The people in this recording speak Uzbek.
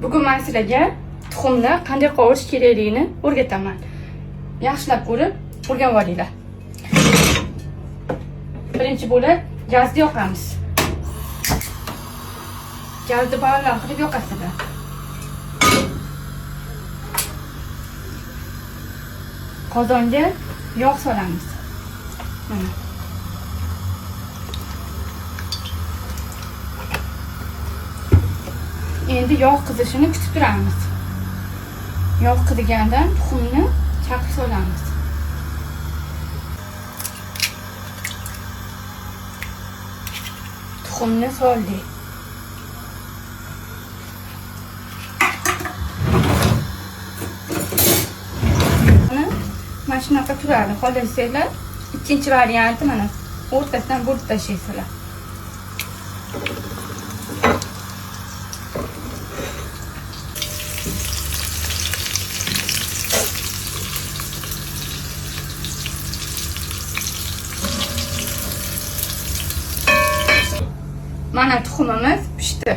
Bugun men sizlarga tuxumni qanday qovurish kerakligini o'rgataman. Yaxshilab ko'rib, o'rganib olinglar. Birinchi bo'lib gazni yoqamiz. Gazni baravar qilib yoqasizlar. Qozonga yog' solamiz. Mana. Endi yog' qizishini kutib turamiz. Yog' qizigandan tuxumni chaqib solamiz. Tuxumni soldik. Mana shunaqa turadi. Xohlasanglar, ikkinchi varianti mana o'rtasidan bo'lib tashlaysizlar. Mana tuxumimiz pishdi.